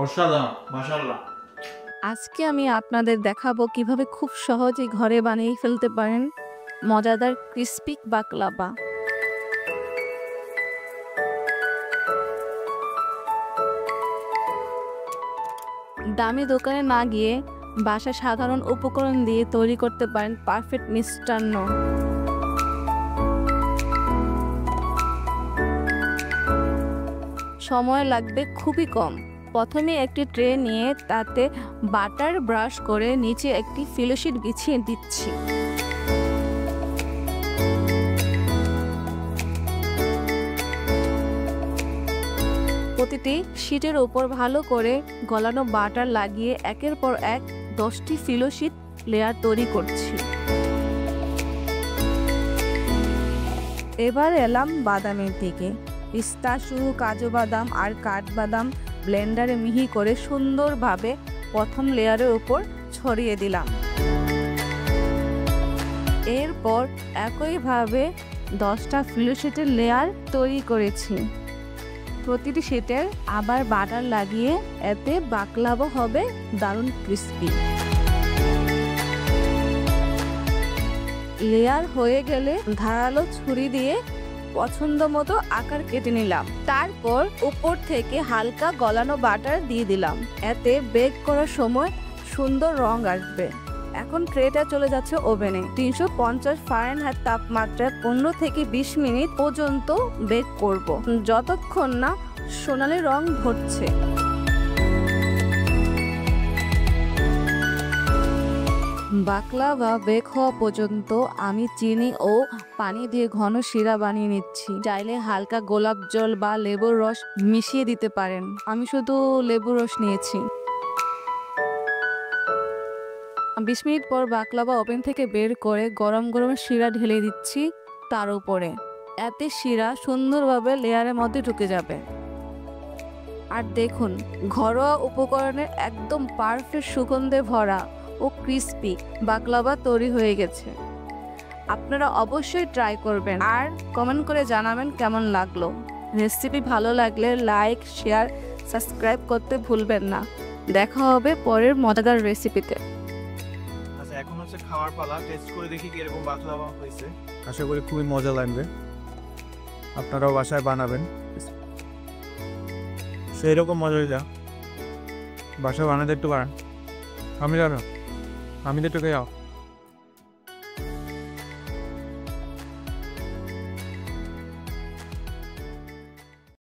অসাধারণ, মাশাআল্লাহ। আজকে আমি আপনাদের দেখাবো কিভাবে খুব সহজে ঘরে বানিয়ে ফেলতে পারেন মজাদার ক্রিস্পি বাকলাভা। দামি দোকানে না গিয়ে বাসায় সাধারণ উপকরণ দিয়ে তৈরি করতে পারেন পারফেক্ট মিষ্টান্ন। সময় লাগবে খুবই কম। প্রথমে একটি ট্রে নিয়ে তাতে বাটার ব্রাশ করে নিচে একটি ফিলো শিট বিছিয়ে দিচ্ছি। প্রতিটি শিটের উপর ভালো করে গলানো বাটার লাগিয়ে একের পর এক 10টি ফিলো শিট লেয়ার তৈরি করছি। এবার এলাম বাদামের দিকে। পিস্তাশু, কাজু বাদাম আর কাঠবাদাম ব্লেন্ডারে মিহি করে সুন্দরভাবে প্রথম লেয়ারের উপর ছড়িয়ে দিলাম। এরপর একইভাবে 10টা ফিলো শিটের লেয়ার তৈরি করেছি। প্রতিটি শিটের আবার বাটার লাগিয়ে এতে বাকলাভা হবে দারুণ ক্রিস্পি। লেয়ার হয়ে গেলে ধারালো ছুরি দিয়ে পছন্দ মতো আকার কেটে নিলাম। তারপর উপর থেকে হালকা গলানো বাটার দিয়ে দিলাম। এতে বেক করার সময় সুন্দর রং আসবে। এখন ট্রেটা চলে যাচ্ছে ওভেনে। 350 ফারেনহাইট তাপমাত্রায় 15 থেকে 20 মিনিট পর্যন্ত বেক করব, যতক্ষণ না সোনালী রং ধরছে। বাকলাভা বেক হওয়া পর্যন্ত আমি চিনি ও পানি দিয়ে ঘন শিরা বানিয়ে নিচ্ছি। চাইলে হালকা গোলাপ জল বা লেবুর রস মিশিয়ে দিতে পারেন। আমি শুধু লেবুর রস নিয়েছি। 20 মিনিট পর বাকলাভা ওভেন থেকে বের করে গরম গরম শিরা ঢেলে দিচ্ছি তার উপরে। এতে শিরা সুন্দরভাবে লেয়ারের মধ্যে ঢুকে যাবে। আর দেখুন, ঘরোয়া উপকরণের একদম পারফেক্ট সুগন্ধে ভরা ও ক্রিস্পি বাকলাভা তৈরি হয়ে গেছে। আপনারা অবশ্যই ট্রাই করবেন আর কমেন্ট করে জানাবেন কেমন লাগলো। রেসিপি ভালো লাগলে লাইক, শেয়ার, সাবস্ক্রাইব করতে ভুলবেন না। দেখা হবে পরের মজাদার রেসিপিতে। আচ্ছা, এখন হচ্ছে খাওয়ার পালা। টেস্ট করে দেখি কি এরকম বাকলাভা হয়েছে। আশা করি খুবই মজা লাগবে। আপনারাও বাসায় বানাবেন। সেই রকম মজা হয়ে যা বাসায় বানাতে একটু পারেন। আমি জানো, আমি তো একটু খেয়ে